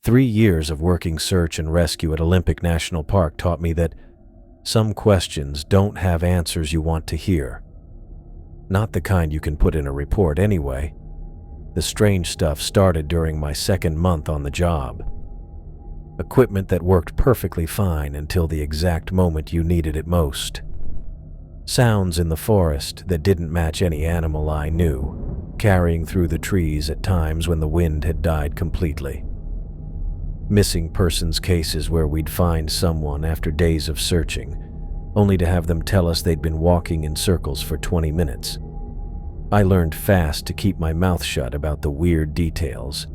3 years of working search and rescue at Olympic National Park taught me that some questions don't have answers you want to hear. Not the kind you can put in a report anyway. The strange stuff started during my second month on the job. Equipment that worked perfectly fine until the exact moment you needed it most. Sounds in the forest that didn't match any animal I knew, carrying through the trees at times when the wind had died completely. Missing persons cases where we'd find someone after days of searching, only to have them tell us they'd been walking in circles for 20 minutes. I learned fast to keep my mouth shut about the weird details.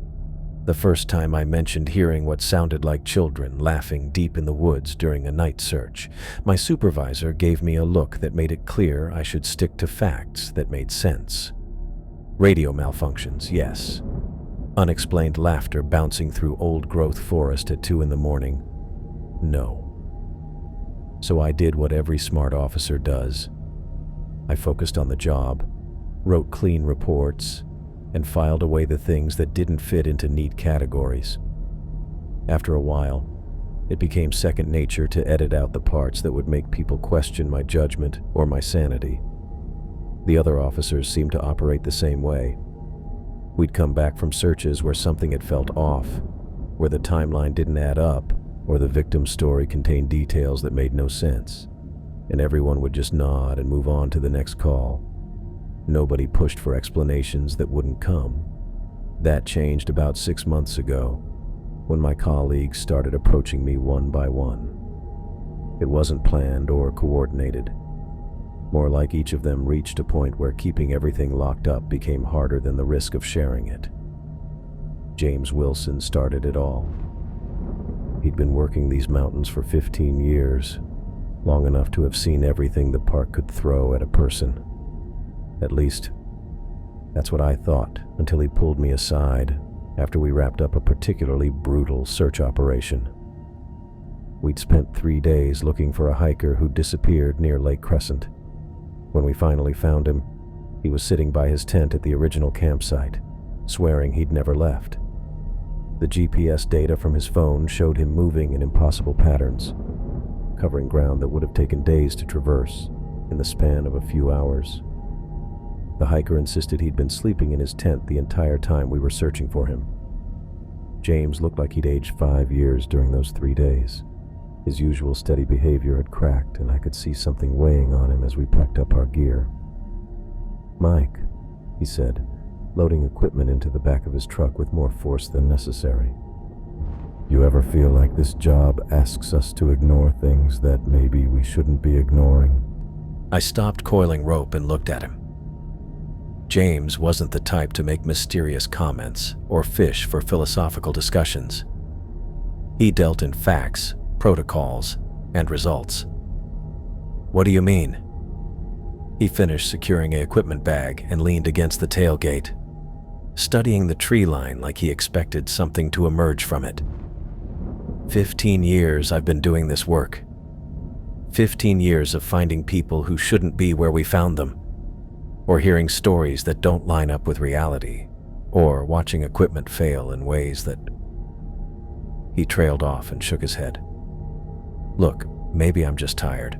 The first time I mentioned hearing what sounded like children laughing deep in the woods during a night search, my supervisor gave me a look that made it clear I should stick to facts that made sense. Radio malfunctions, yes. Unexplained laughter bouncing through old-growth forest at 2 a.m, no. So I did what every smart officer does. I focused on the job, wrote clean reports, and filed away the things that didn't fit into neat categories. After a while, it became second nature to edit out the parts that would make people question my judgment or my sanity. The other officers seemed to operate the same way. We'd come back from searches where something had felt off, where the timeline didn't add up, or the victim's story contained details that made no sense, and everyone would just nod and move on to the next call. Nobody pushed for explanations that wouldn't come. That changed about 6 months ago, when my colleagues started approaching me one by one. It wasn't planned or coordinated. More like each of them reached a point where keeping everything locked up became harder than the risk of sharing it. James Wilson started it all. He'd been working these mountains for 15 years, long enough to have seen everything the park could throw at a person. At least, that's what I thought, until he pulled me aside after we wrapped up a particularly brutal search operation. We'd spent 3 days looking for a hiker who disappeared near Lake Crescent. When we finally found him, he was sitting by his tent at the original campsite, swearing he'd never left. The GPS data from his phone showed him moving in impossible patterns, covering ground that would have taken days to traverse in the span of a few hours. The hiker insisted he'd been sleeping in his tent the entire time we were searching for him. James looked like he'd aged 5 years during those 3 days. His usual steady behavior had cracked, and I could see something weighing on him as we packed up our gear. "Mike," he said, loading equipment into the back of his truck with more force than necessary. "You ever feel like this job asks us to ignore things that maybe we shouldn't be ignoring?" I stopped coiling rope and looked at him. James wasn't the type to make mysterious comments or fish for philosophical discussions. He dealt in facts, protocols, and results. "What do you mean?" He finished securing an equipment bag and leaned against the tailgate, studying the tree line like he expected something to emerge from it. 15 years I've been doing this work. 15 years of finding people who shouldn't be where we found them, or hearing stories that don't line up with reality, or watching equipment fail in ways that... He trailed off and shook his head. "Look, maybe I'm just tired,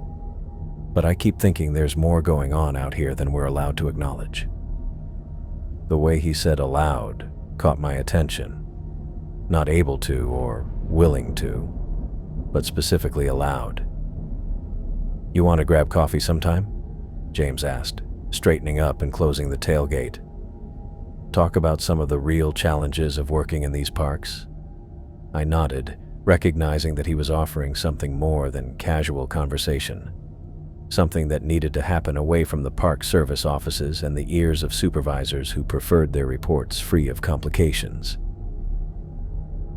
but I keep thinking there's more going on out here than we're allowed to acknowledge." The way he said "allowed" caught my attention. Not able to or willing to, but specifically allowed. "You want to grab coffee sometime?" James asked, straightening up and closing the tailgate. "Talk about some of the real challenges of working in these parks?" I nodded, recognizing that he was offering something more than casual conversation. Something that needed to happen away from the Park Service offices and the ears of supervisors who preferred their reports free of complications.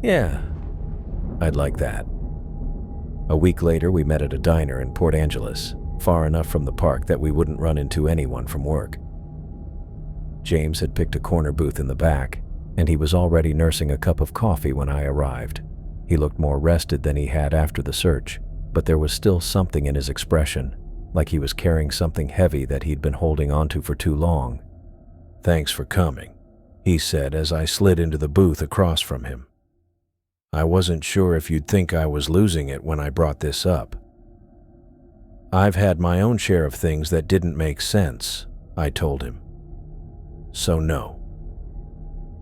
"Yeah, I'd like that." A week later, we met at a diner in Port Angeles, far enough from the park that we wouldn't run into anyone from work. James had picked a corner booth in the back, and he was already nursing a cup of coffee when I arrived. He looked more rested than he had after the search, but there was still something in his expression, like he was carrying something heavy that he'd been holding onto for too long. "Thanks for coming," he said as I slid into the booth across from him. I wasn't sure if you'd think I was losing it when I brought this up. I've had my own share of things that didn't make sense, I told him. So no,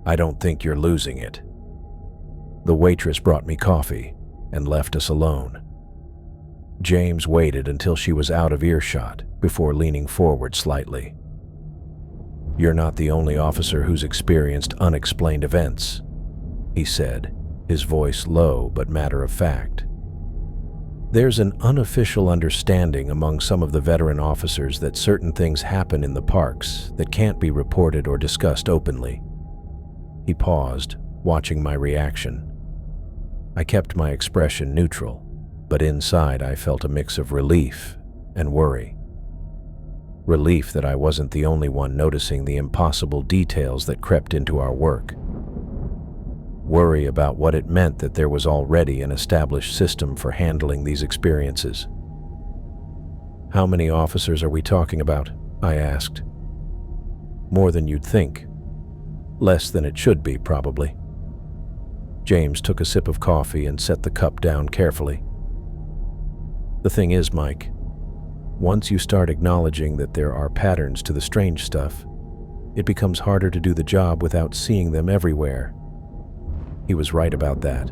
I don't think you're losing it. The waitress brought me coffee and left us alone. James waited until she was out of earshot before leaning forward slightly. You're not the only officer who's experienced unexplained events, he said, his voice low but matter-of-fact. There's an unofficial understanding among some of the veteran officers that certain things happen in the parks that can't be reported or discussed openly. He paused, watching my reaction. I kept my expression neutral, but inside I felt a mix of relief and worry. Relief that I wasn't the only one noticing the impossible details that crept into our work. Worry about what it meant that there was already an established system for handling these experiences. How many officers are we talking about? I asked. More than you'd think. Less than it should be, probably. James took a sip of coffee and set the cup down carefully. The thing is, Mike, once you start acknowledging that there are patterns to the strange stuff, it becomes harder to do the job without seeing them everywhere. He was right about that.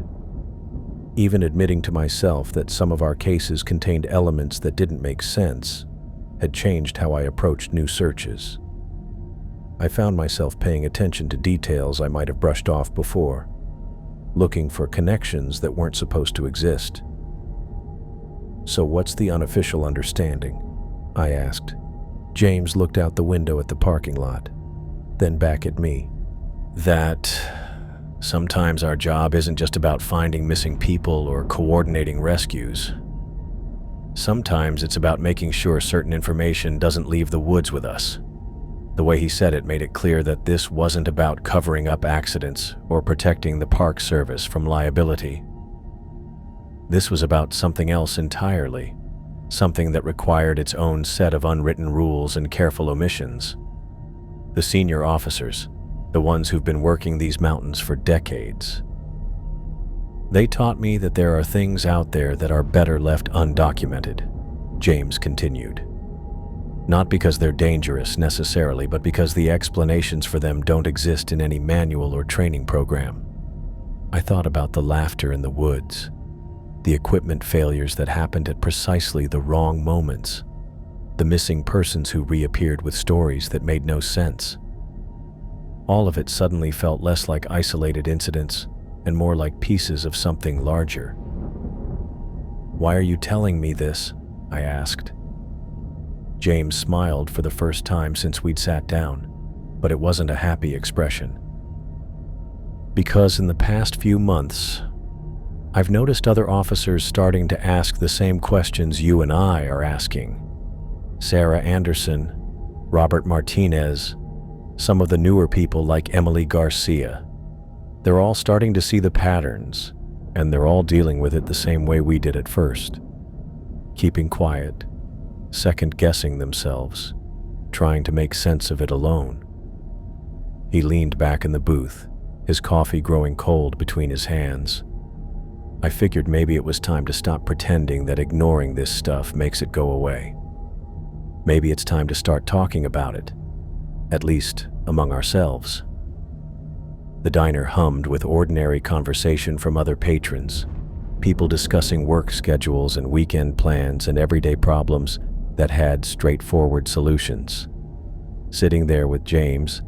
Even admitting to myself that some of our cases contained elements that didn't make sense had changed how I approached new searches. I found myself paying attention to details I might have brushed off before, looking for connections that weren't supposed to exist. So what's the unofficial understanding? I asked. James looked out the window at the parking lot, then back at me. That sometimes our job isn't just about finding missing people or coordinating rescues. Sometimes it's about making sure certain information doesn't leave the woods with us. The way he said it made it clear that this wasn't about covering up accidents or protecting the Park Service from liability. This was about something else entirely, something that required its own set of unwritten rules and careful omissions. The senior officers, the ones who've been working these mountains for decades. They taught me that there are things out there that are better left undocumented, James continued. Not because they're dangerous necessarily, but because the explanations for them don't exist in any manual or training program. I thought about the laughter in the woods, the equipment failures that happened at precisely the wrong moments, the missing persons who reappeared with stories that made no sense. All of it suddenly felt less like isolated incidents and more like pieces of something larger. Why are you telling me this? I asked. James smiled for the first time since we'd sat down, but it wasn't a happy expression. Because in the past few months, I've noticed other officers starting to ask the same questions you and I are asking. Sarah Anderson, Robert Martinez, some of the newer people like Emily Garcia. They're all starting to see the patterns, and they're all dealing with it the same way we did at first. Keeping quiet, second-guessing themselves, trying to make sense of it alone. He leaned back in the booth, his coffee growing cold between his hands. I figured maybe it was time to stop pretending that ignoring this stuff makes it go away. Maybe it's time to start talking about it, at least among ourselves. The diner hummed with ordinary conversation from other patrons, people discussing work schedules and weekend plans and everyday problems that had straightforward solutions. Sitting there with James,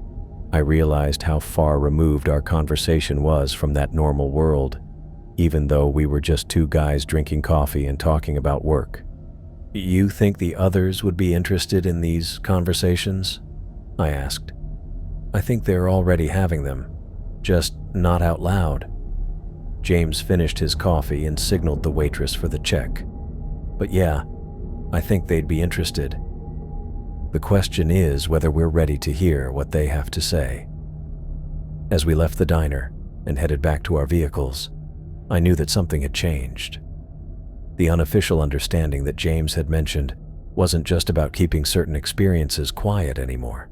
I realized how far removed our conversation was from that normal world, even though we were just two guys drinking coffee and talking about work. You think the others would be interested in these conversations? I asked. I think they're already having them, just not out loud. James finished his coffee and signaled the waitress for the check. But yeah, I think they'd be interested. The question is whether we're ready to hear what they have to say. As we left the diner and headed back to our vehicles, I knew that something had changed. The unofficial understanding that James had mentioned wasn't just about keeping certain experiences quiet anymore.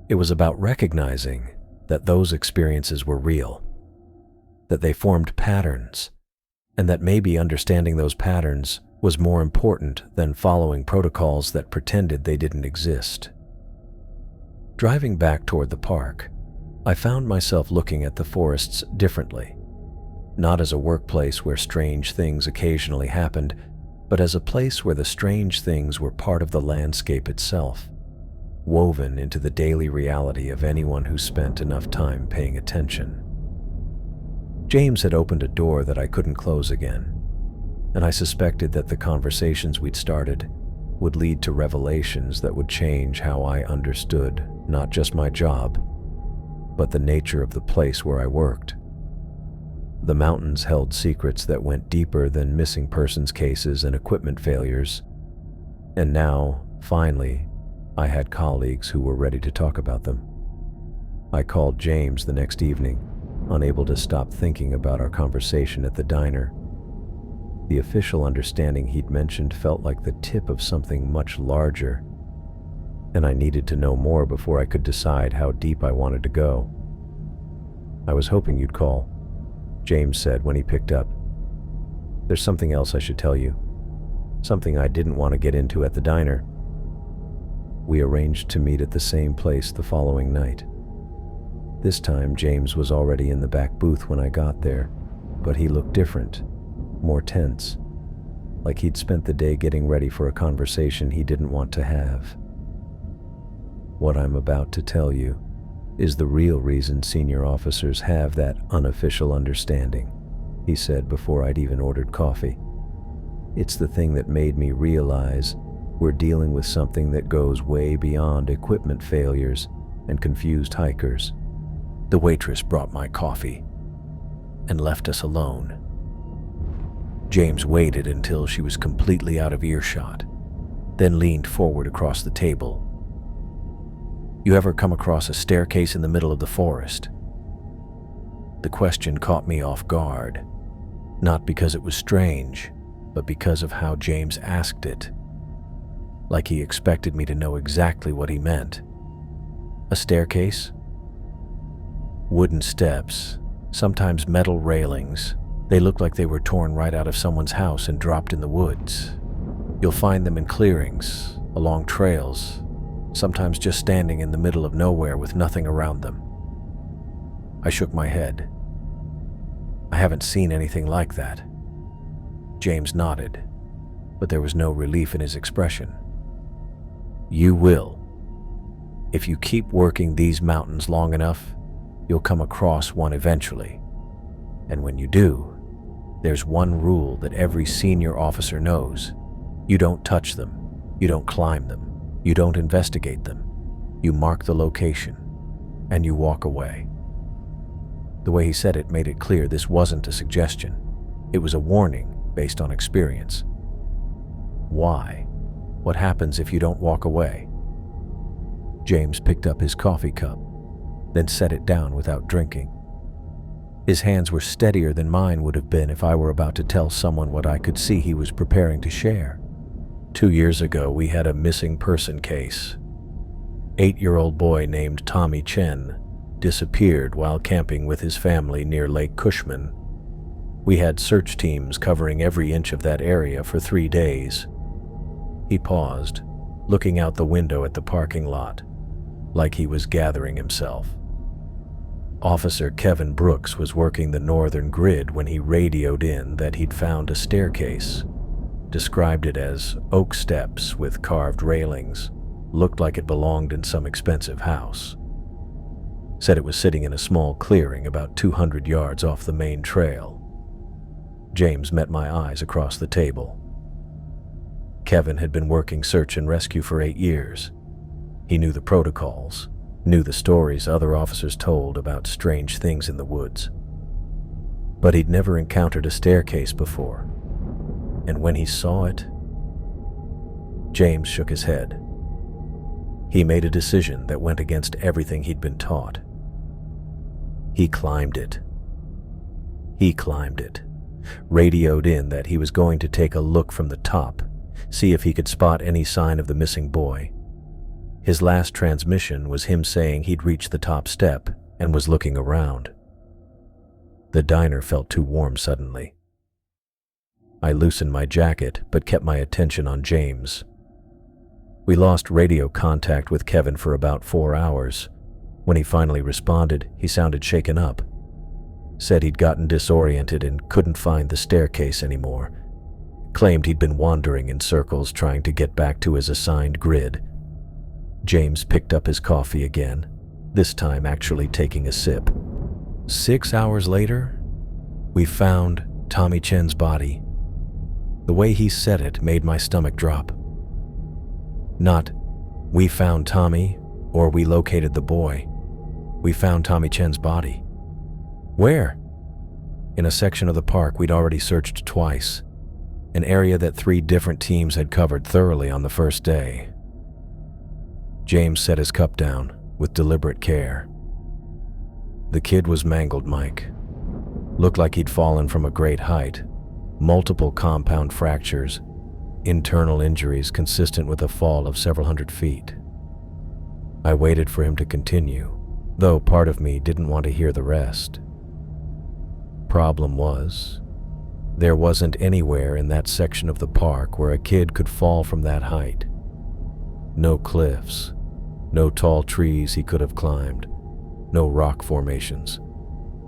It was about recognizing that those experiences were real. that they formed patterns, and that maybe understanding those patterns was more important than following protocols that pretended they didn't exist. Driving back toward the park, I found myself looking at the forests differently, not as a workplace where strange things occasionally happened, but as a place where the strange things were part of the landscape itself, woven into the daily reality of anyone who spent enough time paying attention. James had opened a door that I couldn't close again, and I suspected that the conversations we'd started would lead to revelations that would change how I understood not just my job, but the nature of the place where I worked. The mountains held secrets that went deeper than missing persons cases and equipment failures, and now, finally, I had colleagues who were ready to talk about them. I called James the next evening, unable to stop thinking about our conversation at the diner. The official understanding he'd mentioned felt like the tip of something much larger, and I needed to know more before I could decide how deep I wanted to go. "I was hoping you'd call," James said when he picked up. "There's something else I should tell you, something I didn't want to get into at the diner." We arranged to meet at the same place the following night. This time, James was already in the back booth when I got there, but he looked different, more tense, like he'd spent the day getting ready for a conversation he didn't want to have. "What I'm about to tell you is the real reason senior officers have that unofficial understanding," he said before I'd even ordered coffee. "It's the thing that made me realize we're dealing with something that goes way beyond equipment failures and confused hikers." The waitress brought my coffee and left us alone. James waited until she was completely out of earshot, then leaned forward across the table. "You ever come across a staircase in the middle of the forest?" The question caught me off guard, not because it was strange, but because of how James asked it, like he expected me to know exactly what he meant. "A staircase? Wooden steps, sometimes metal railings. They look like they were torn right out of someone's house and dropped in the woods. You'll find them in clearings, along trails, sometimes just standing in the middle of nowhere with nothing around them." I shook my head. "I haven't seen anything like that." James nodded, but there was no relief in his expression. "You will. If you keep working these mountains long enough, you'll come across one eventually. And when you do, there's one rule that every senior officer knows. You don't touch them. You don't climb them. You don't investigate them. You mark the location, and you walk away." The way he said it made it clear this wasn't a suggestion. It was a warning based on experience. "Why? What happens if you don't walk away?" James picked up his coffee cup, then set it down without drinking. His hands were steadier than mine would have been if I were about to tell someone what I could see he was preparing to share. 2 years ago, we had a missing person case. 8-year-old boy named Tommy Chen disappeared while camping with his family near Lake Cushman. We had search teams covering every inch of that area for 3 days. He paused, looking out the window at the parking lot, like he was gathering himself. Officer Kevin Brooks was working the northern grid when he radioed in that he'd found a staircase. Described it as oak steps with carved railings. Looked like it belonged in some expensive house. Said it was sitting in a small clearing about 200 yards off the main trail. James met my eyes across the table. Kevin had been working search and rescue for 8 years. He knew the protocols, knew the stories other officers told about strange things in the woods. But he'd never encountered a staircase before. And when he saw it, James shook his head. He made a decision that went against everything he'd been taught. He climbed it. Radioed in that he was going to take a look from the top, see if he could spot any sign of the missing boy. His last transmission was him saying he'd reached the top step and was looking around. The diner felt too warm suddenly. I loosened my jacket, but kept my attention on James. We lost radio contact with Kevin for about 4 hours. When he finally responded, he sounded shaken up. Said he'd gotten disoriented and couldn't find the staircase anymore. Claimed he'd been wandering in circles trying to get back to his assigned grid. James picked up his coffee again, this time actually taking a sip. 6 hours later, we found Tommy Chen's body. The way he said it made my stomach drop. Not, "We found Tommy," or "We located the boy." We found Tommy Chen's body. Where? In a section of the park we'd already searched twice, an area that 3 different teams had covered thoroughly on the first day. James set his cup down with deliberate care. The kid was mangled, Mike. Looked like he'd fallen from a great height. Multiple compound fractures, internal injuries consistent with a fall of several hundred feet. I waited for him to continue, though part of me didn't want to hear the rest. Problem was, there wasn't anywhere in that section of the park where a kid could fall from that height. No cliffs, no tall trees he could have climbed, no rock formations.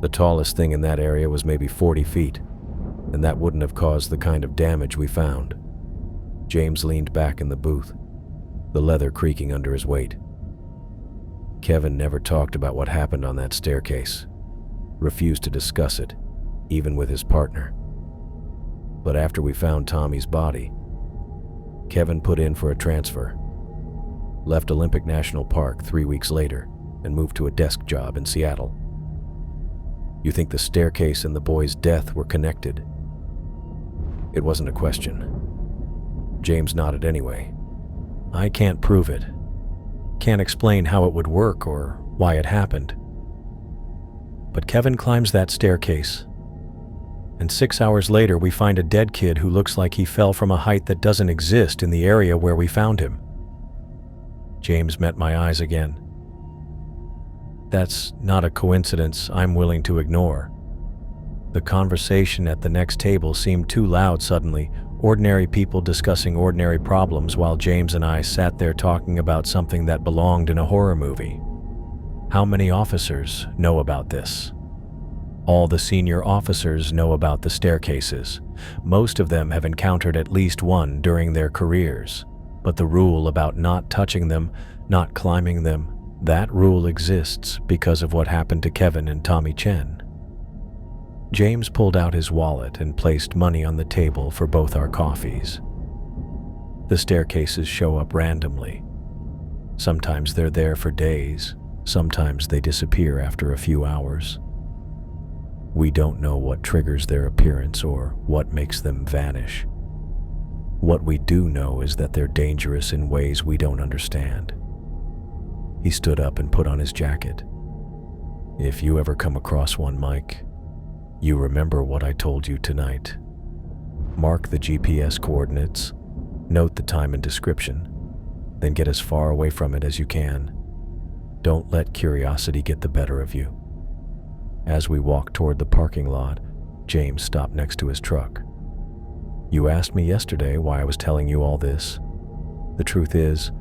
The tallest thing in that area was maybe 40 feet, and that wouldn't have caused the kind of damage we found. James leaned back in the booth, the leather creaking under his weight. Kevin never talked about what happened on that staircase, refused to discuss it, even with his partner. But after we found Tommy's body, Kevin put in for a transfer, left Olympic National Park 3 weeks later, and moved to a desk job in Seattle. You think the staircase and the boy's death were connected? It wasn't a question. James nodded anyway. I can't prove it. Can't explain how it would work or why it happened. But Kevin climbs that staircase, and 6 hours later we find a dead kid who looks like he fell from a height that doesn't exist in the area where we found him. James met my eyes again. That's not a coincidence I'm willing to ignore. The conversation at the next table seemed too loud suddenly, ordinary people discussing ordinary problems while James and I sat there talking about something that belonged in a horror movie. How many officers know about this? All the senior officers know about the staircases. Most of them have encountered at least one during their careers. But the rule about not touching them, not climbing them, that rule exists because of what happened to Kevin and Tommy Chen. James pulled out his wallet and placed money on the table for both our coffees. The staircases show up randomly. Sometimes they're there for days, sometimes they disappear after a few hours. We don't know what triggers their appearance or what makes them vanish. What we do know is that they're dangerous in ways we don't understand. He stood up and put on his jacket. If you ever come across one, Mike, you remember what I told you tonight. Mark the GPS coordinates, note the time and description, then get as far away from it as you can. Don't let curiosity get the better of you. As we walked toward the parking lot, James stopped next to his truck. You asked me yesterday why I was telling you all this. The truth is,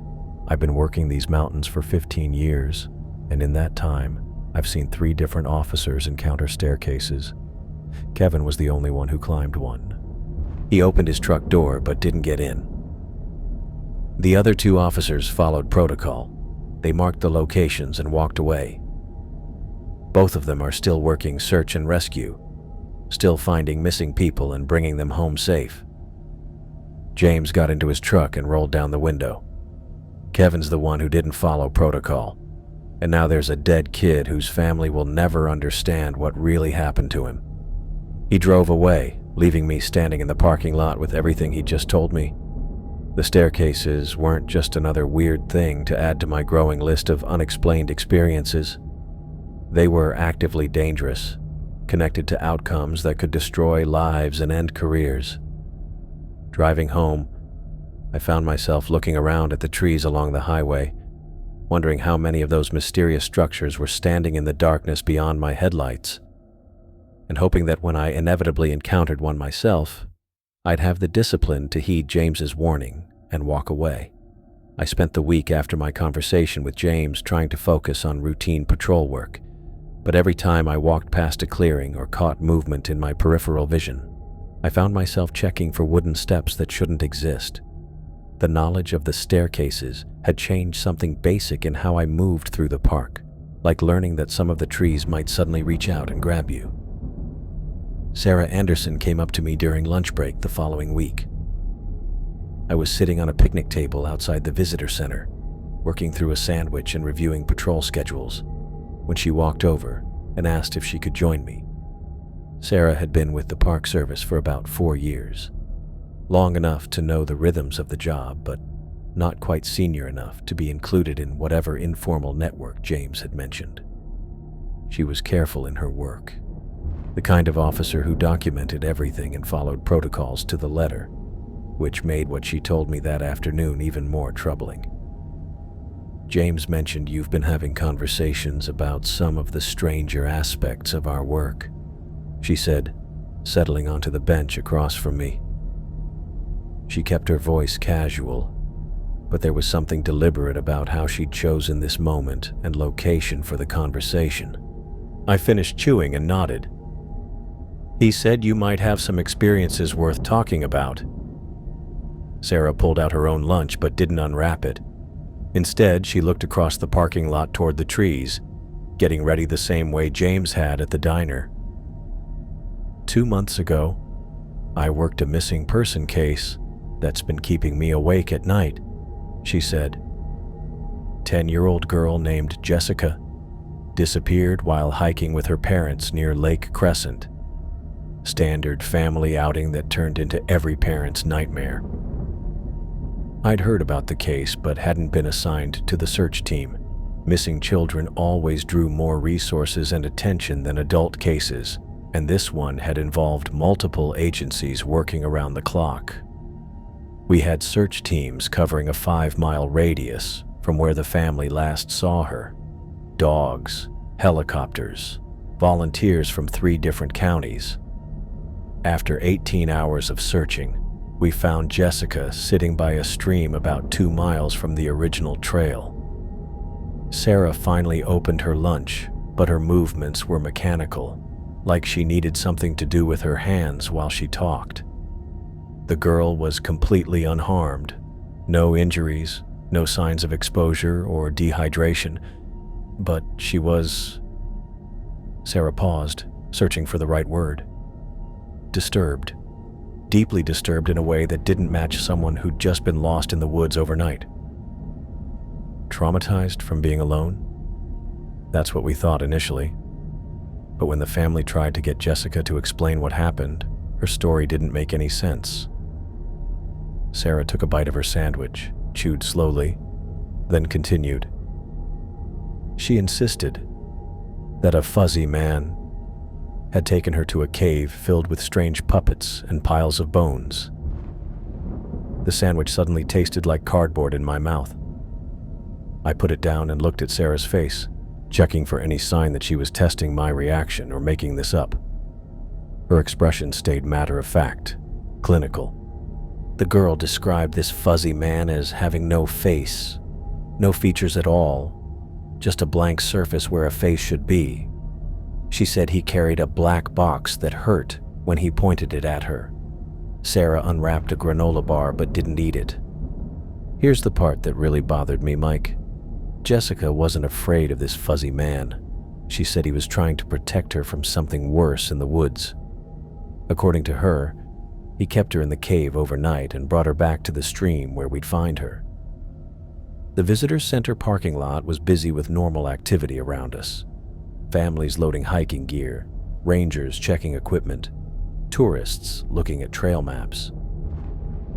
I've been working these mountains for 15 years, and in that time, I've seen 3 different officers encounter staircases. Kevin was the only one who climbed one. He opened his truck door but didn't get in. The other 2 officers followed protocol. They marked the locations and walked away. Both of them are still working search and rescue, still finding missing people and bringing them home safe. James got into his truck and rolled down the window. Kevin's the one who didn't follow protocol, and now there's a dead kid whose family will never understand what really happened to him. He drove away, leaving me standing in the parking lot with everything he'd just told me. The staircases weren't just another weird thing to add to my growing list of unexplained experiences. They were actively dangerous, connected to outcomes that could destroy lives and end careers. Driving home, I found myself looking around at the trees along the highway, wondering how many of those mysterious structures were standing in the darkness beyond my headlights. and hoping that when I inevitably encountered one myself, I'd have the discipline to heed James's warning and walk away. I spent the week after my conversation with James trying to focus on routine patrol work, but every time I walked past a clearing or caught movement in my peripheral vision, I found myself checking for wooden steps that shouldn't exist. The knowledge of the staircases had changed something basic in how I moved through the park, like learning that some of the trees might suddenly reach out and grab you. Sarah Anderson came up to me during lunch break the following week. I was sitting on a picnic table outside the visitor center, working through a sandwich and reviewing patrol schedules, when she walked over and asked if she could join me. Sarah had been with the Park Service for about 4 years, long enough to know the rhythms of the job, but not quite senior enough to be included in whatever informal network James had mentioned. She was careful in her work, the kind of officer who documented everything and followed protocols to the letter, which made what she told me that afternoon even more troubling. James mentioned you've been having conversations about some of the stranger aspects of our work, she said, settling onto the bench across from me. She kept her voice casual, but there was something deliberate about how she'd chosen this moment and location for the conversation. I finished chewing and nodded. He said you might have some experiences worth talking about. Sarah pulled out her own lunch but didn't unwrap it. Instead, she looked across the parking lot toward the trees, getting ready the same way James had at the diner. 2 months ago, I worked a missing person case that's been keeping me awake at night, she said. 10-year-old girl named Jessica disappeared while hiking with her parents near Lake Crescent. Standard family outing that turned into every parent's nightmare. I'd heard about the case but hadn't been assigned to the search team. Missing children always drew more resources and attention than adult cases, and this one had involved multiple agencies working around the clock. We had search teams covering a 5-mile radius from where the family last saw her. Dogs, helicopters, volunteers from 3 different counties. After 18 hours of searching, we found Jessica sitting by a stream about 2 miles from the original trail. Sarah finally opened her lunch, but her movements were mechanical, like she needed something to do with her hands while she talked. The girl was completely unharmed. No injuries, no signs of exposure or dehydration, but she was... Sarah paused, searching for the right word. Disturbed. Deeply disturbed in a way that didn't match someone who'd just been lost in the woods overnight. Traumatized from being alone? That's what we thought initially. But when the family tried to get Jessica to explain what happened, her story didn't make any sense. Sarah took a bite of her sandwich, chewed slowly, then continued. She insisted that a fuzzy man had taken her to a cave filled with strange puppets and piles of bones. The sandwich suddenly tasted like cardboard in my mouth. I put it down and looked at Sarah's face, checking for any sign that she was testing my reaction or making this up. Her expression stayed matter-of-fact, clinical. The girl described this fuzzy man as having no face, no features at all, just a blank surface where a face should be. She said he carried a black box that hurt when he pointed it at her. Sarah unwrapped a granola bar but didn't eat it. Here's the part that really bothered me, Mike. Jessica wasn't afraid of this fuzzy man. She said he was trying to protect her from something worse in the woods. According to her, he kept her in the cave overnight and brought her back to the stream where we'd find her. The visitor center parking lot was busy with normal activity around us. Families loading hiking gear, rangers checking equipment, tourists looking at trail maps.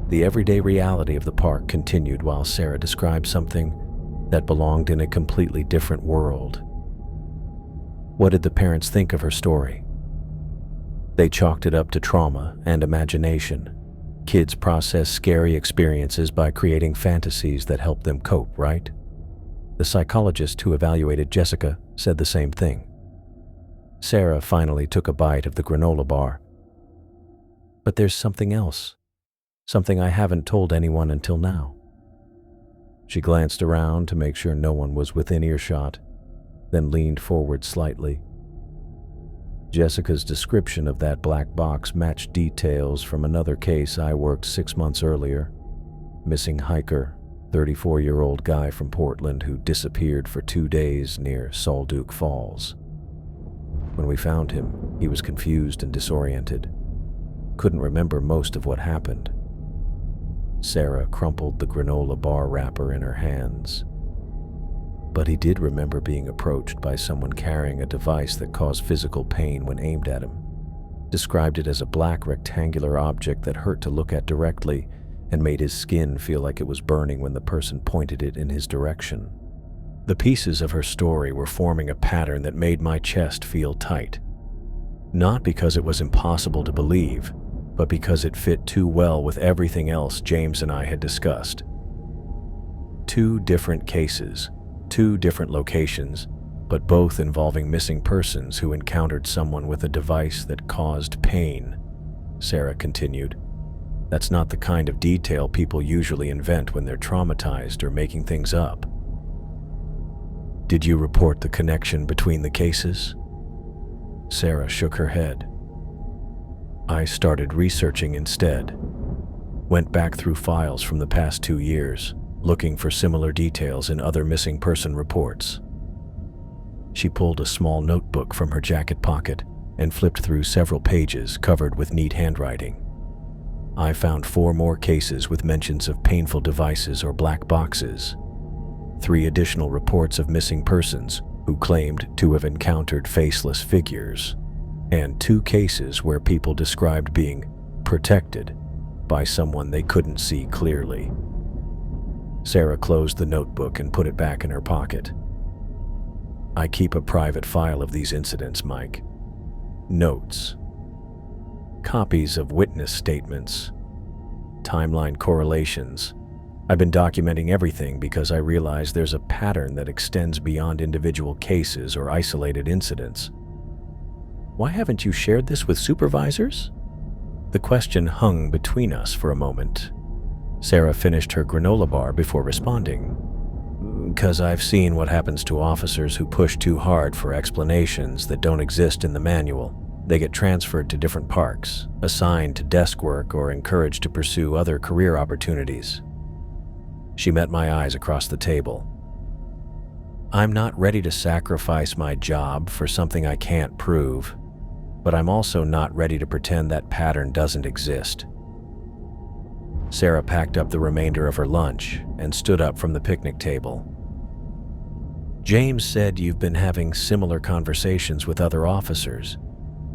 The everyday reality of the park continued while Sarah described something that belonged in a completely different world. What did the parents think of her story? They chalked it up to trauma and imagination. Kids process scary experiences by creating fantasies that help them cope, right? The psychologist who evaluated Jessica said the same thing. Sarah finally took a bite of the granola bar. But there's something else. Something I haven't told anyone until now. She glanced around to make sure no one was within earshot, then leaned forward slightly. Jessica's description of that black box matched details from another case I worked 6 months earlier. Missing hiker, 34-year-old guy from Portland who disappeared for 2 days near Solduke Falls. When we found him, he was confused and disoriented. Couldn't remember most of what happened. Sarah crumpled the granola bar wrapper in her hands. But he did remember being approached by someone carrying a device that caused physical pain when aimed at him. Described it as a black rectangular object that hurt to look at directly and made his skin feel like it was burning when the person pointed it in his direction. The pieces of her story were forming a pattern that made my chest feel tight. Not because it was impossible to believe, but because it fit too well with everything else James and I had discussed. 2 different cases, 2 different locations, but both involving missing persons who encountered someone with a device that caused pain, Sarah continued. That's not the kind of detail people usually invent when they're traumatized or making things up. Did you report the connection between the cases? Sarah shook her head. I started researching instead. Went back through files from the past 2 years, looking for similar details in other missing person reports. She pulled a small notebook from her jacket pocket and flipped through several pages covered with neat handwriting. I found 4 more cases with mentions of painful devices or black boxes, 3 additional reports of missing persons who claimed to have encountered faceless figures, and 2 cases where people described being protected by someone they couldn't see clearly. Sarah closed the notebook and put it back in her pocket. I keep a private file of these incidents, Mike. Notes, copies of witness statements, timeline correlations. I've been documenting everything because I realize there's a pattern that extends beyond individual cases or isolated incidents. Why haven't you shared this with supervisors? The question hung between us for a moment. Sarah finished her granola bar before responding. Because I've seen what happens to officers who push too hard for explanations that don't exist in the manual. They get transferred to different parks, assigned to desk work, or encouraged to pursue other career opportunities. She met my eyes across the table. I'm not ready to sacrifice my job for something I can't prove, but I'm also not ready to pretend that pattern doesn't exist. Sarah packed up the remainder of her lunch and stood up from the picnic table. James said you've been having similar conversations with other officers.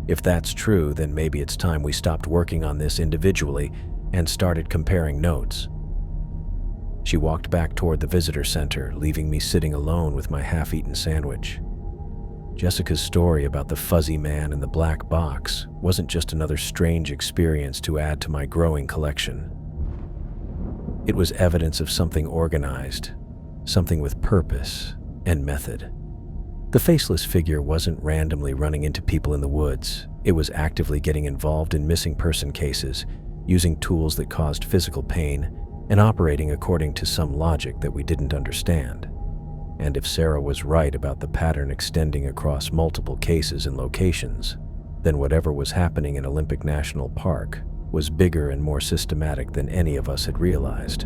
If that's true, then maybe it's time we stopped working on this individually and started comparing notes. She walked back toward the visitor center, leaving me sitting alone with my half-eaten sandwich. Jessica's story about the fuzzy man and the black box wasn't just another strange experience to add to my growing collection. It was evidence of something organized, something with purpose and method. The faceless figure wasn't randomly running into people in the woods. It was actively getting involved in missing person cases, using tools that caused physical pain, and operating according to some logic that we didn't understand. And if Sarah was right about the pattern extending across multiple cases and locations, then whatever was happening in Olympic National Park was bigger and more systematic than any of us had realized.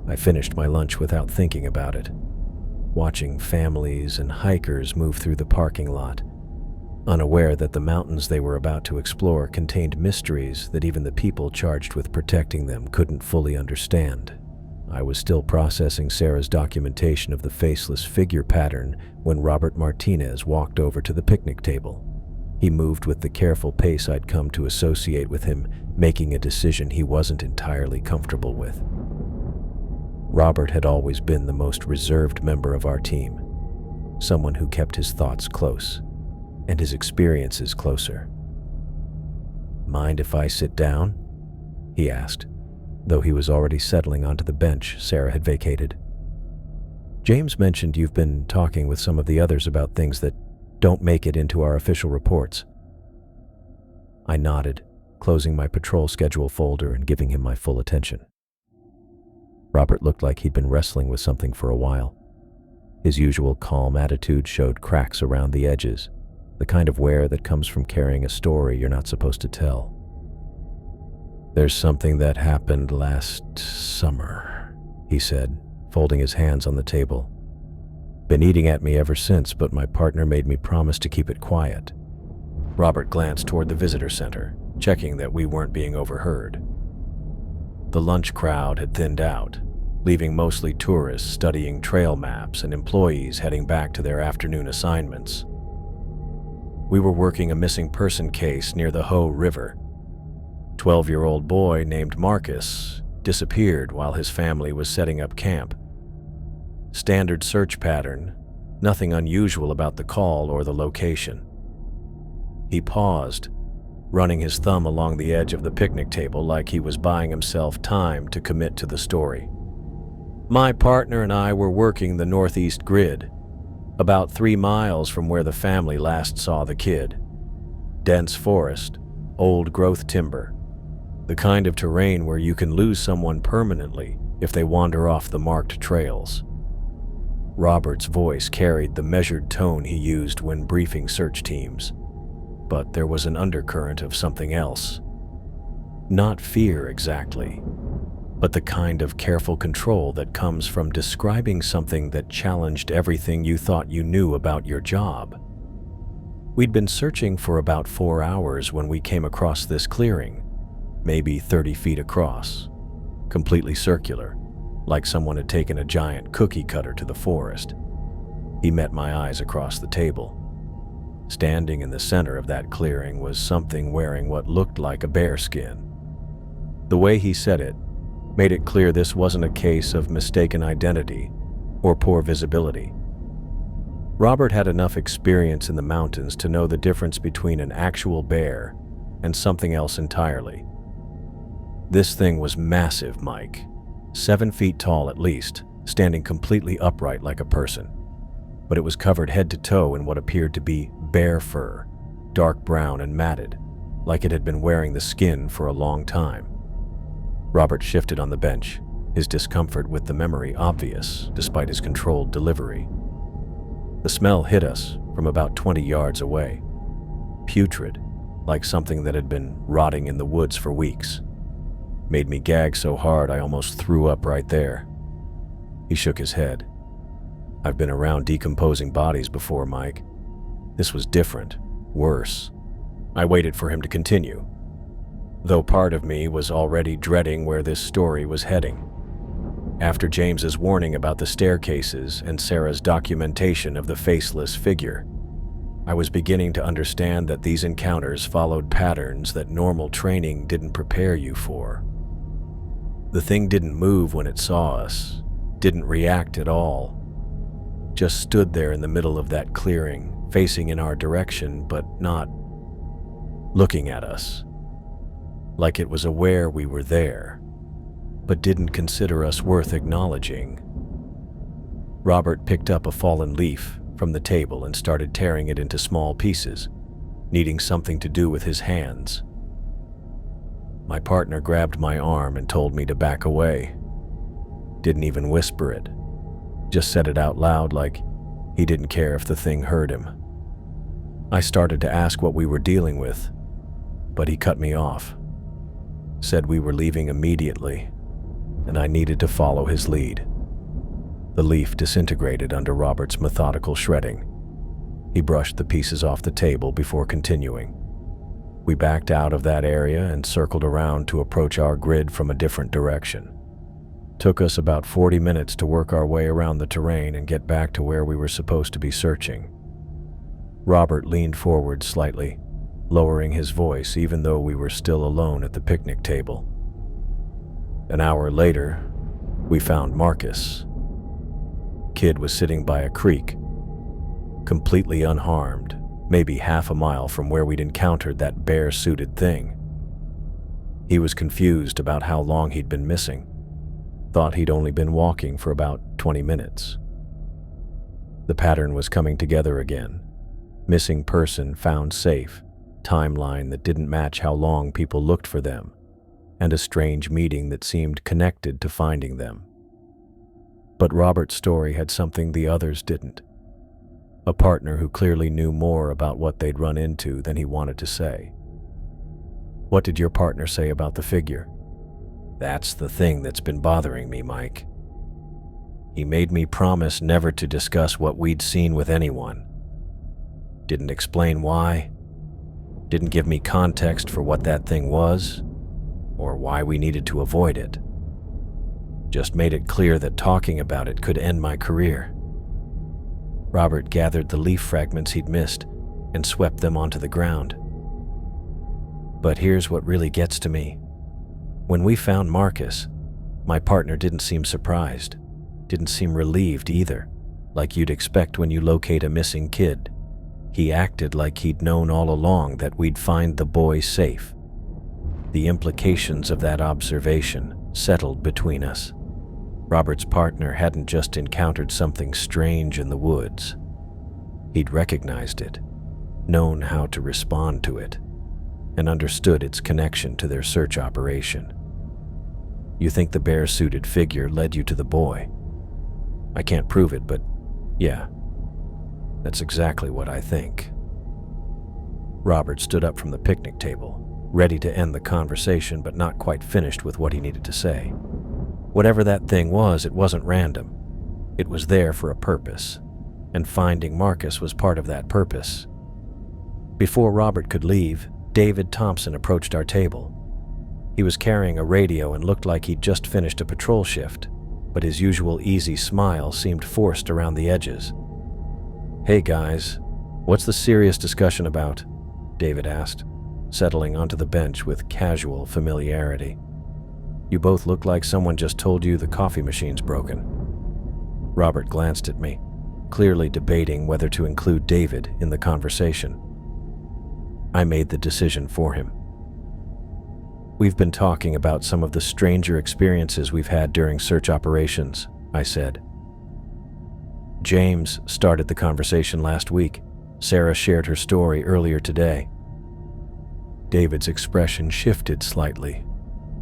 I finished my lunch without thinking about it, watching families and hikers move through the parking lot, unaware that the mountains they were about to explore contained mysteries that even the people charged with protecting them couldn't fully understand. I was still processing Sarah's documentation of the faceless figure pattern when Robert Martinez walked over to the picnic table. He moved with the careful pace I'd come to associate with him, making a decision he wasn't entirely comfortable with. Robert had always been the most reserved member of our team, someone who kept his thoughts close and his experiences closer. Mind if I sit down? He asked, though he was already settling onto the bench Sarah had vacated. James mentioned you've been talking with some of the others about things that don't make it into our official reports." I nodded, closing my patrol schedule folder and giving him my full attention. Robert looked like he'd been wrestling with something for a while. His usual calm attitude showed cracks around the edges, the kind of wear that comes from carrying a story you're not supposed to tell. "There's something that happened last summer," he said, folding his hands on the table. "Been eating at me ever since, but my partner made me promise to keep it quiet." Robert glanced toward the visitor center, checking that we weren't being overheard. The lunch crowd had thinned out, leaving mostly tourists studying trail maps and employees heading back to their afternoon assignments. We were working a missing person case near the Hoh River. 12-year-old boy named Marcus disappeared while his family was setting up camp. Standard search pattern, nothing unusual about the call or the location. He paused, running his thumb along the edge of the picnic table like he was buying himself time to commit to the story. "My partner and I were working the northeast grid, about 3 miles from where the family last saw the kid. Dense forest, old-growth timber, the kind of terrain where you can lose someone permanently if they wander off the marked trails." Robert's voice carried the measured tone he used when briefing search teams, but there was an undercurrent of something else. Not fear exactly, but the kind of careful control that comes from describing something that challenged everything you thought you knew about your job. We'd been searching for about 4 hours when we came across this clearing, maybe 30 feet across, completely circular, like someone had taken a giant cookie cutter to the forest. He met my eyes across the table. Standing in the center of that clearing was something wearing what looked like a bear skin. The way he said it made it clear this wasn't a case of mistaken identity or poor visibility. Robert had enough experience in the mountains to know the difference between an actual bear and something else entirely. This thing was massive, Mike. 7 feet tall at least, standing completely upright like a person. But it was covered head to toe in what appeared to be bear fur, dark brown and matted, like it had been wearing the skin for a long time. Robert shifted on the bench, his discomfort with the memory obvious despite his controlled delivery. The smell hit us from about 20 yards away. Putrid, like something that had been rotting in the woods for weeks. Made me gag so hard I almost threw up right there. He shook his head. "I've been around decomposing bodies before, Mike. This was different, worse." I waited for him to continue, though part of me was already dreading where this story was heading. After James's warning about the staircases and Sarah's documentation of the faceless figure, I was beginning to understand that these encounters followed patterns that normal training didn't prepare you for. The thing didn't move when it saw us, didn't react at all. Just stood there in the middle of that clearing, facing in our direction, but not looking at us. Like it was aware we were there, but didn't consider us worth acknowledging. Robert picked up a fallen leaf from the table and started tearing it into small pieces, needing something to do with his hands. My partner grabbed my arm and told me to back away. Didn't even whisper it. Just said it out loud like he didn't care if the thing heard him. I started to ask what we were dealing with, but he cut me off. Said we were leaving immediately, and I needed to follow his lead. The leaf disintegrated under Robert's methodical shredding. He brushed the pieces off the table before continuing. We backed out of that area and circled around to approach our grid from a different direction. Took us about 40 minutes to work our way around the terrain and get back to where we were supposed to be searching. Robert leaned forward slightly, lowering his voice even though we were still alone at the picnic table. An hour later, we found Marcus. Kid was sitting by a creek, completely unharmed, maybe half a mile from where we'd encountered that bear-suited thing. He was confused about how long he'd been missing. Thought he'd only been walking for about 20 minutes. The pattern was coming together again. Missing person found safe, timeline that didn't match how long people looked for them, and a strange meeting that seemed connected to finding them. But Robert's story had something the others didn't. A partner who clearly knew more about what they'd run into than he wanted to say. "What did your partner say about the figure?" "That's the thing that's been bothering me, Mike. He made me promise never to discuss what we'd seen with anyone. Didn't explain why. Didn't give me context for what that thing was, or why we needed to avoid it. Just made it clear that talking about it could end my career." Robert gathered the leaf fragments he'd missed and swept them onto the ground. "But here's what really gets to me. When we found Marcus, my partner didn't seem surprised, didn't seem relieved either, like you'd expect when you locate a missing kid. He acted like he'd known all along that we'd find the boy safe. The implications of that observation settled between us. Robert's partner hadn't just encountered something strange in the woods. He'd recognized it, known how to respond to it, and understood its connection to their search operation. You think the bear-suited figure led you to the boy? I can't prove it, but yeah, that's exactly what I think." Robert stood up from the picnic table, ready to end the conversation but not quite finished with what he needed to say. Whatever that thing was, it wasn't random. It was there for a purpose, and finding Marcus was part of that purpose. Before Robert could leave, David Thompson approached our table. He was carrying a radio and looked like he'd just finished a patrol shift, but his usual easy smile seemed forced around the edges. "Hey guys, what's the serious discussion about?" David asked, settling onto the bench with casual familiarity. "You both look like someone just told you the coffee machine's broken." Robert glanced at me, clearly debating whether to include David in the conversation. I made the decision for him. "We've been talking about some of the stranger experiences we've had during search operations," I said. "James started the conversation last week. Sarah shared her story earlier today." David's expression shifted slightly,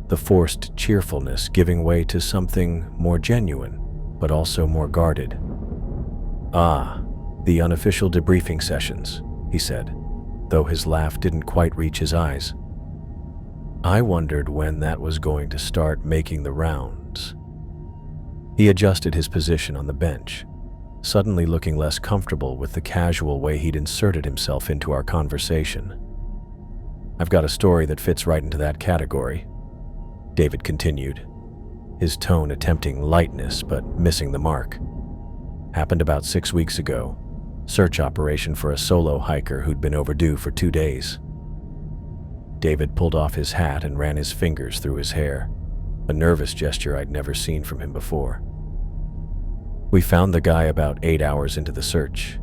the forced cheerfulness giving way to something more genuine, but also more guarded. "Ah, the unofficial debriefing sessions," he said, though his laugh didn't quite reach his eyes. I wondered when that was going to start making the rounds. He adjusted his position on the bench, suddenly looking less comfortable with the casual way he'd inserted himself into our conversation. "I've got a story that fits right into that category," David continued, his tone attempting lightness but missing the mark. "Happened about 6 weeks ago. Search operation for a solo hiker who'd been overdue for 2 days. David pulled off his hat and ran his fingers through his hair, a nervous gesture I'd never seen from him before. "We found the guy about 8 hours into the search,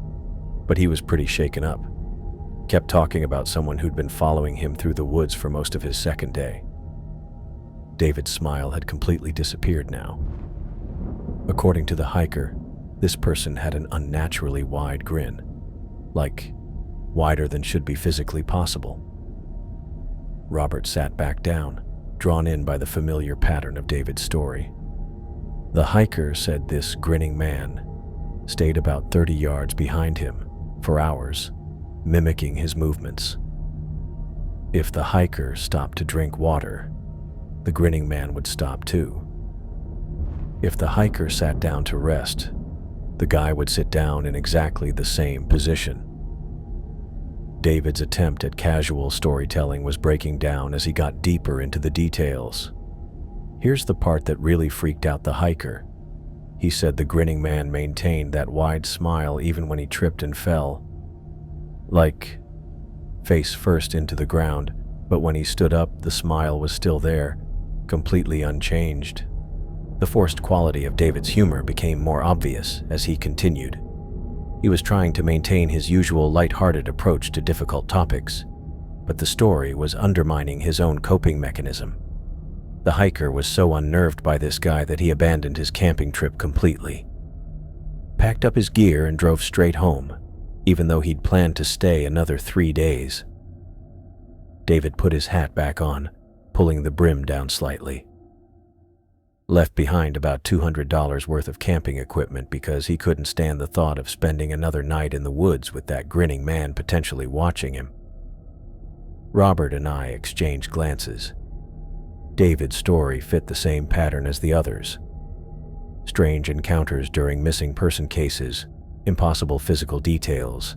but he was pretty shaken up. Kept talking about someone who'd been following him through the woods for most of his second day." David's smile had completely disappeared now. According to the hiker, this person had an unnaturally wide grin, like wider than should be physically possible. Robert sat back down, drawn in by the familiar pattern of David's story. The hiker said this grinning man stayed about 30 yards behind him for hours, mimicking his movements. If the hiker stopped to drink water, the grinning man would stop too. If the hiker sat down to rest, the guy would sit down in exactly the same position. David's attempt at casual storytelling was breaking down as he got deeper into the details. Here's the part that really freaked out the hiker. He said the grinning man maintained that wide smile even when he tripped and fell. Like, face first into the ground, but when he stood up, the smile was still there, completely unchanged. The forced quality of David's humor became more obvious as he continued. He was trying to maintain his usual lighthearted approach to difficult topics, but the story was undermining his own coping mechanism. The hiker was so unnerved by this guy that he abandoned his camping trip completely. Packed up his gear and drove straight home, even though he'd planned to stay another 3 days. David put his hat back on, pulling the brim down slightly. Left behind about $200 worth of camping equipment because he couldn't stand the thought of spending another night in the woods with that grinning man potentially watching him. Robert and I exchanged glances. David's story fit the same pattern as the others. Strange encounters during missing person cases, impossible physical details,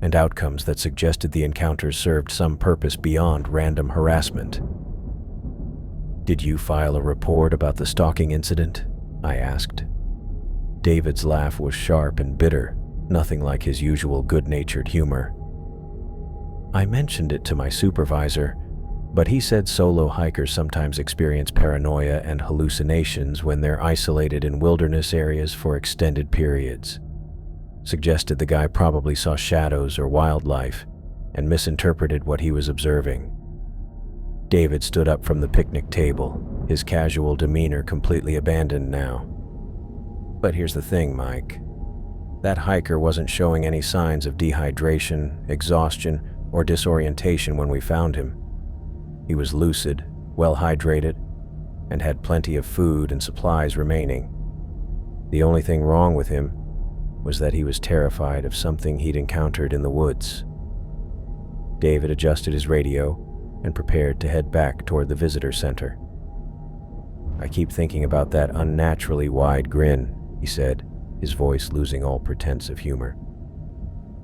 and outcomes that suggested the encounters served some purpose beyond random harassment. "Did you file a report about the stalking incident?" I asked. David's laugh was sharp and bitter, nothing like his usual good-natured humor. "I mentioned it to my supervisor, but he said solo hikers sometimes experience paranoia and hallucinations when they're isolated in wilderness areas for extended periods. Suggested the guy probably saw shadows or wildlife and misinterpreted what he was observing." David stood up from the picnic table, his casual demeanor completely abandoned now. "But here's the thing, Mike. That hiker wasn't showing any signs of dehydration, exhaustion, or disorientation when we found him. He was lucid, well hydrated, and had plenty of food and supplies remaining. The only thing wrong with him was that he was terrified of something he'd encountered in the woods." David adjusted his radio and prepared to head back toward the visitor center. "I keep thinking about that unnaturally wide grin," he said, his voice losing all pretense of humor.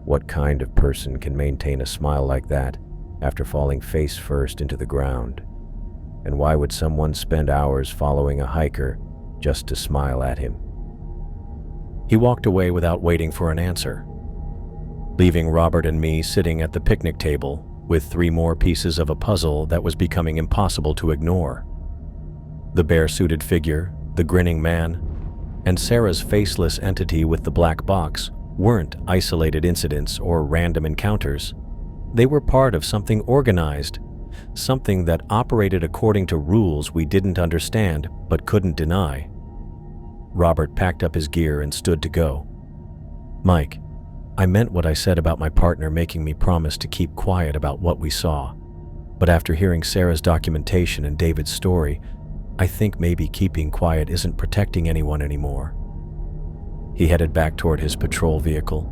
"What kind of person can maintain a smile like that after falling face first into the ground? And why would someone spend hours following a hiker just to smile at him?" He walked away without waiting for an answer, leaving Robert and me sitting at the picnic table with 3 more pieces of a puzzle that was becoming impossible to ignore. The bare-suited figure, the grinning man, and Sarah's faceless entity with the black box weren't isolated incidents or random encounters. They were part of something organized, something that operated according to rules we didn't understand but couldn't deny. Robert packed up his gear and stood to go. "Mike, I meant what I said about my partner making me promise to keep quiet about what we saw. But after hearing Sarah's documentation and David's story, I think maybe keeping quiet isn't protecting anyone anymore." He headed back toward his patrol vehicle,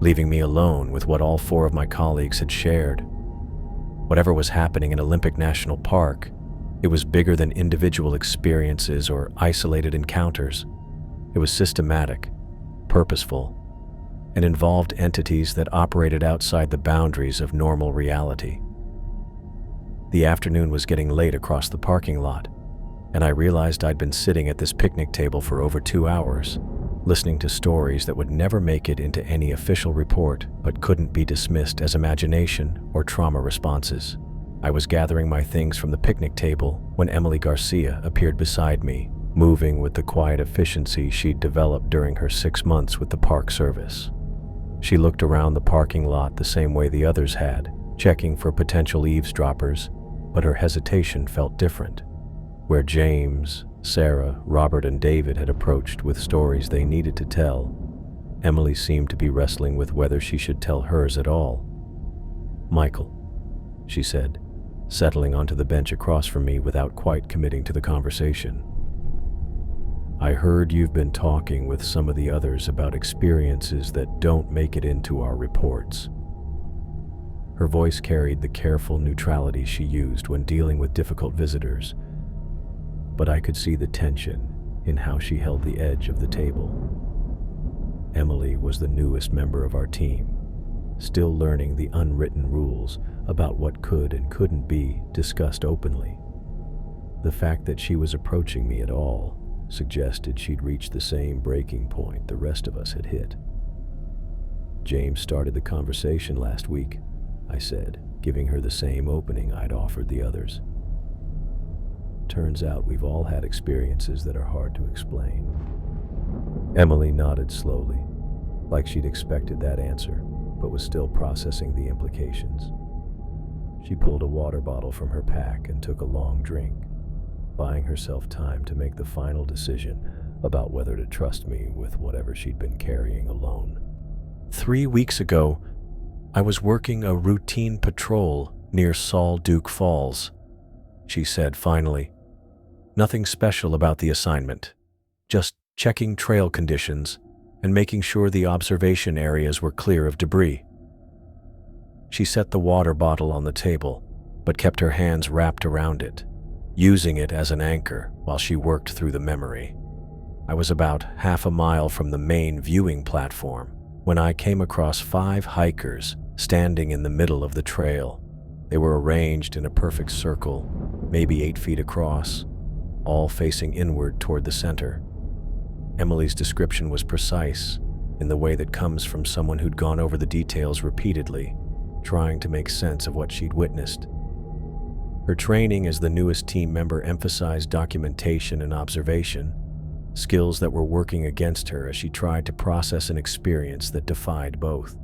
leaving me alone with what all 4 of my colleagues had shared. Whatever was happening in Olympic National Park, it was bigger than individual experiences or isolated encounters. It was systematic, purposeful, and involved entities that operated outside the boundaries of normal reality. The afternoon was getting late across the parking lot, and I realized I'd been sitting at this picnic table for over 2 hours, listening to stories that would never make it into any official report but couldn't be dismissed as imagination or trauma responses. I was gathering my things from the picnic table when Emily Garcia appeared beside me, moving with the quiet efficiency she'd developed during her 6 months with the Park Service. She looked around the parking lot the same way the others had, checking for potential eavesdroppers, but her hesitation felt different. Where James, Sarah, Robert, and David had approached with stories they needed to tell, Emily seemed to be wrestling with whether she should tell hers at all. "Michael," she said, settling onto the bench across from me without quite committing to the conversation. "I heard you've been talking with some of the others about experiences that don't make it into our reports." Her voice carried the careful neutrality she used when dealing with difficult visitors, but I could see the tension in how she held the edge of the table. Emily was the newest member of our team, still learning the unwritten rules about what could and couldn't be discussed openly. The fact that she was approaching me at all suggested she'd reached the same breaking point the rest of us had hit. "James started the conversation last week," I said, giving her the same opening I'd offered the others. "Turns out we've all had experiences that are hard to explain." Emily nodded slowly, like she'd expected that answer, but was still processing the implications. She pulled a water bottle from her pack and took a long drink, buying herself time to make the final decision about whether to trust me with whatever she'd been carrying alone. 3 weeks ago, I was working a routine patrol near Saul Duke Falls, she said finally. Nothing special about the assignment, just checking trail conditions and making sure the observation areas were clear of debris. She set the water bottle on the table, but kept her hands wrapped around it, using it as an anchor while she worked through the memory. I was about half a mile from the main viewing platform when I came across 5 hikers standing in the middle of the trail. They were arranged in a perfect circle, maybe 8 feet across, all facing inward toward the center. Emily's description was precise, in the way that comes from someone who'd gone over the details repeatedly, trying to make sense of what she'd witnessed. Her training as the newest team member emphasized documentation and observation, skills that were working against her as she tried to process an experience that defied both.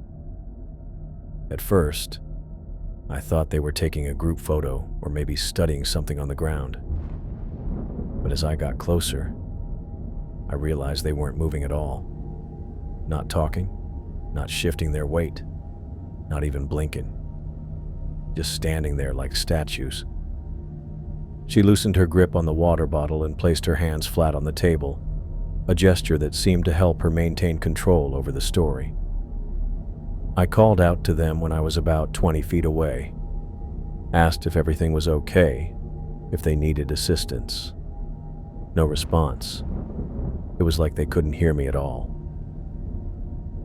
At first, I thought they were taking a group photo or maybe studying something on the ground. But as I got closer, I realized they weren't moving at all. Not talking, not shifting their weight, not even blinking. Just standing there like statues. She loosened her grip on the water bottle and placed her hands flat on the table, a gesture that seemed to help her maintain control over the story. I called out to them when I was about 20 feet away, asked if everything was okay, if they needed assistance. No response. It was like they couldn't hear me at all.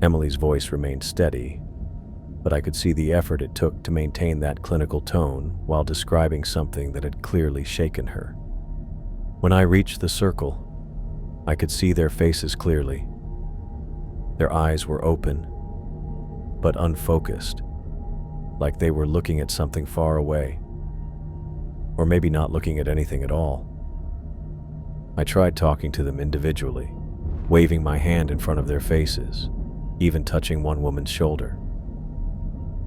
Emily's voice remained steady, but I could see the effort it took to maintain that clinical tone while describing something that had clearly shaken her. When I reached the circle, I could see their faces clearly. Their eyes were open, but unfocused, like they were looking at something far away, or maybe not looking at anything at all. I tried talking to them individually, waving my hand in front of their faces, even touching one woman's shoulder.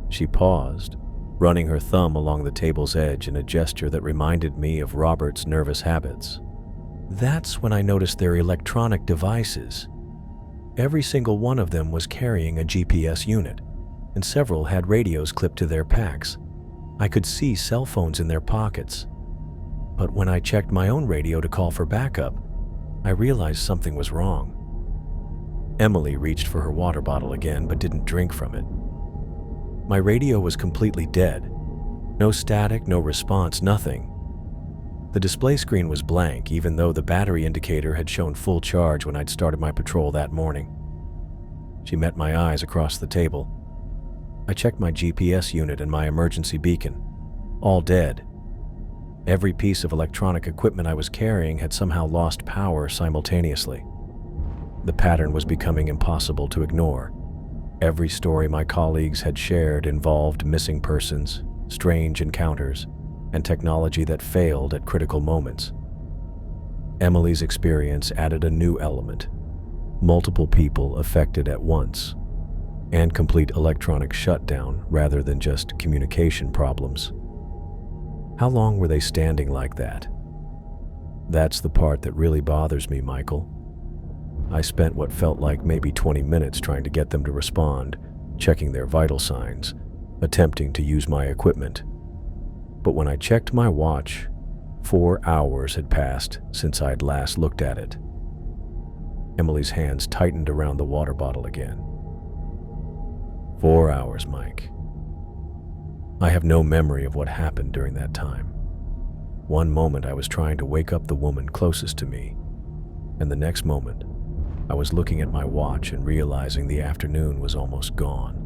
She paused, running her thumb along the table's edge in a gesture that reminded me of Robert's nervous habits. That's when I noticed their electronic devices. Every single one of them was carrying a GPS unit, and several had radios clipped to their packs. I could see cell phones in their pockets. But when I checked my own radio to call for backup, I realized something was wrong. Emily reached for her water bottle again, but didn't drink from it. My radio was completely dead. No static, no response, nothing. The display screen was blank, even though the battery indicator had shown full charge when I'd started my patrol that morning. She met my eyes across the table. I checked my GPS unit and my emergency beacon. All dead. Every piece of electronic equipment I was carrying had somehow lost power simultaneously. The pattern was becoming impossible to ignore. Every story my colleagues had shared involved missing persons, strange encounters, and technology that failed at critical moments. Emily's experience added a new element: multiple people affected at once, and complete electronic shutdown rather than just communication problems. How long were they standing like that? That's the part that really bothers me, Michael. I spent what felt like maybe 20 minutes trying to get them to respond, checking their vital signs, attempting to use my equipment. But when I checked my watch, 4 hours had passed since I'd last looked at it. Emily's hands tightened around the water bottle again. 4 hours, Mike. I have no memory of what happened during that time. One moment I was trying to wake up the woman closest to me, and the next moment I was looking at my watch and realizing the afternoon was almost gone.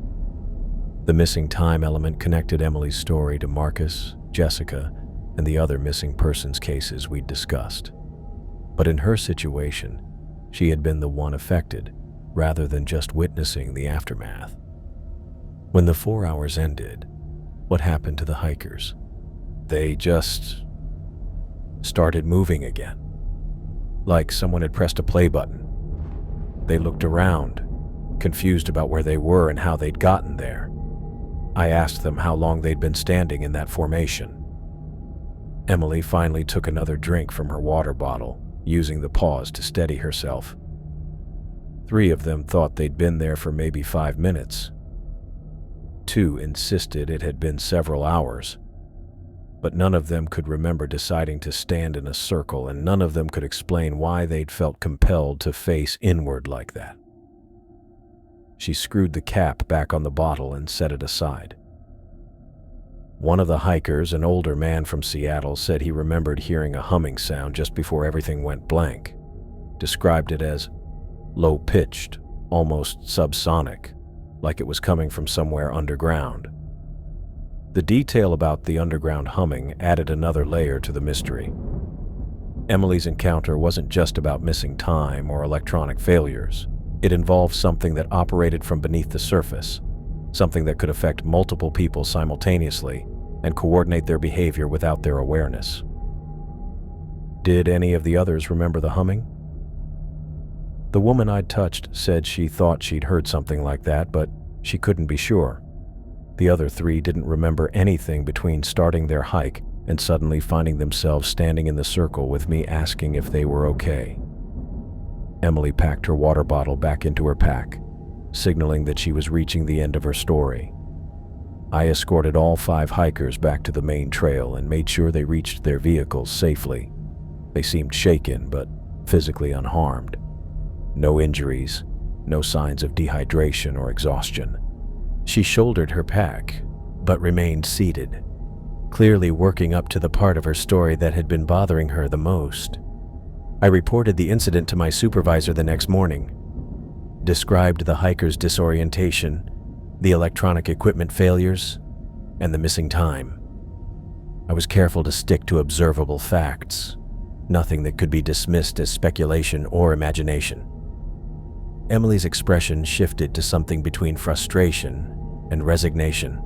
The missing time element connected Emily's story to Marcus, Jessica, and the other missing persons cases we'd discussed. But in her situation, she had been the one affected, rather than just witnessing the aftermath. When the 4 hours ended, what happened to the hikers? They just started moving again, like someone had pressed a play button. They looked around, confused about where they were and how they'd gotten there. I asked them how long they'd been standing in that formation. Emily finally took another drink from her water bottle, using the pause to steady herself. 3 of them thought they'd been there for maybe 5 minutes. 2 insisted it had been several hours. But none of them could remember deciding to stand in a circle, and none of them could explain why they'd felt compelled to face inward like that. She screwed the cap back on the bottle and set it aside. One of the hikers, an older man from Seattle, said he remembered hearing a humming sound just before everything went blank. Described it as low-pitched, almost subsonic, like it was coming from somewhere underground. The detail about the underground humming added another layer to the mystery. Emily's encounter wasn't just about missing time or electronic failures. It involved something that operated from beneath the surface, something that could affect multiple people simultaneously and coordinate their behavior without their awareness. Did any of the others remember the humming? The woman I'd touched said she thought she'd heard something like that, but she couldn't be sure. The other 3 didn't remember anything between starting their hike and suddenly finding themselves standing in the circle with me asking if they were okay. Emily packed her water bottle back into her pack, signaling that she was reaching the end of her story. I escorted all 5 hikers back to the main trail and made sure they reached their vehicles safely. They seemed shaken, but physically unharmed. No injuries, no signs of dehydration or exhaustion. She shouldered her pack, but remained seated, clearly working up to the part of her story that had been bothering her the most. I reported the incident to my supervisor the next morning, described the hiker's disorientation, the electronic equipment failures, and the missing time. I was careful to stick to observable facts, nothing that could be dismissed as speculation or imagination. Emily's expression shifted to something between frustration and resignation.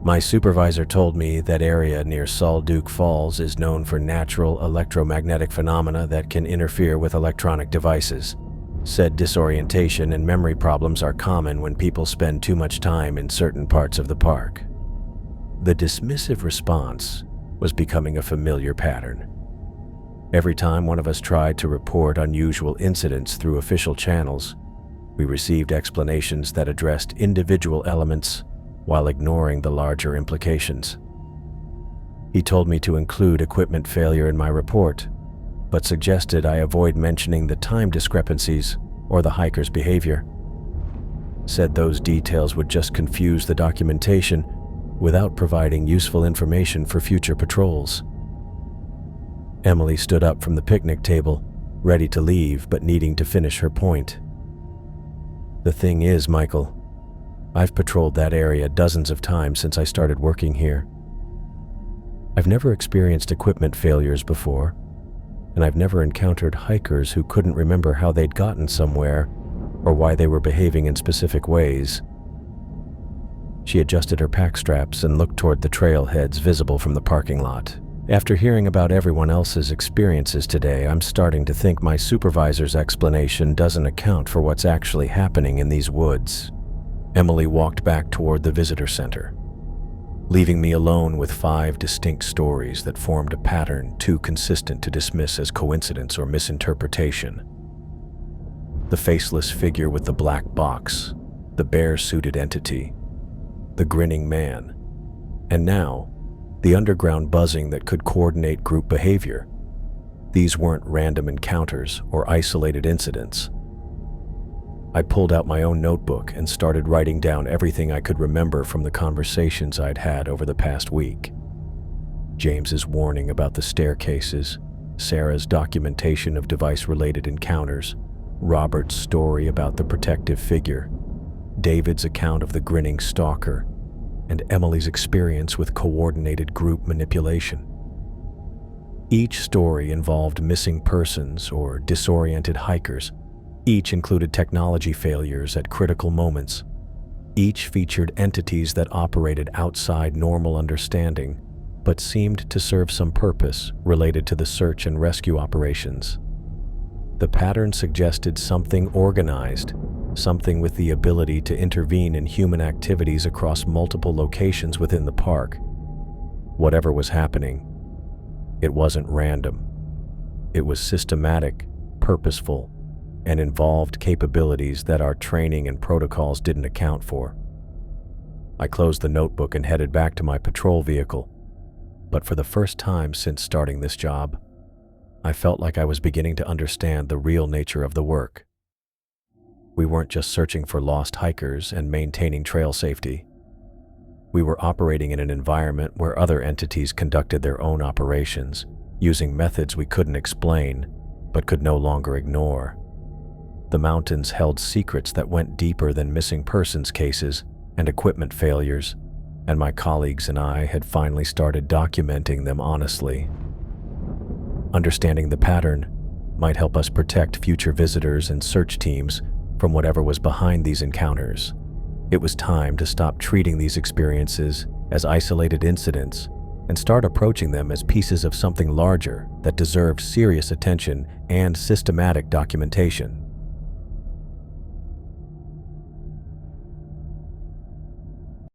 My supervisor told me that area near Salduke Falls is known for natural electromagnetic phenomena that can interfere with electronic devices. Said disorientation and memory problems are common when people spend too much time in certain parts of the park. The dismissive response was becoming a familiar pattern. Every time one of us tried to report unusual incidents through official channels, we received explanations that addressed individual elements while ignoring the larger implications. He told me to include equipment failure in my report, but suggested I avoid mentioning the time discrepancies or the hiker's behavior. Said those details would just confuse the documentation without providing useful information for future patrols. Emily stood up from the picnic table, ready to leave but needing to finish her point. The thing is, Michael, I've patrolled that area dozens of times since I started working here. I've never experienced equipment failures before, and I've never encountered hikers who couldn't remember how they'd gotten somewhere or why they were behaving in specific ways. She adjusted her pack straps and looked toward the trailheads visible from the parking lot. After hearing about everyone else's experiences today, I'm starting to think my supervisor's explanation doesn't account for what's actually happening in these woods. Emily walked back toward the visitor center, leaving me alone with 5 distinct stories that formed a pattern too consistent to dismiss as coincidence or misinterpretation. The faceless figure with the black box, the bare-suited entity, the grinning man, and now, the underground buzzing that could coordinate group behavior. These weren't random encounters or isolated incidents. I pulled out my own notebook and started writing down everything I could remember from the conversations I'd had over the past week. James's warning about the staircases, Sarah's documentation of device-related encounters, Robert's story about the protective figure, David's account of the grinning stalker, and Emily's experience with coordinated group manipulation. Each story involved missing persons or disoriented hikers. Each included technology failures at critical moments. Each featured entities that operated outside normal understanding, but seemed to serve some purpose related to the search and rescue operations. The pattern suggested something organized, something with the ability to intervene in human activities across multiple locations within the park. Whatever was happening, it wasn't random. It was systematic, purposeful, and involved capabilities that our training and protocols didn't account for. I closed the notebook and headed back to my patrol vehicle. But for the first time since starting this job, I felt like I was beginning to understand the real nature of the work. We weren't just searching for lost hikers and maintaining trail safety. We were operating in an environment where other entities conducted their own operations, using methods we couldn't explain, but could no longer ignore. The mountains held secrets that went deeper than missing persons cases and equipment failures, and my colleagues and I had finally started documenting them honestly. Understanding the pattern might help us protect future visitors and search teams from whatever was behind these encounters. It was time to stop treating these experiences as isolated incidents and start approaching them as pieces of something larger that deserved serious attention and systematic documentation.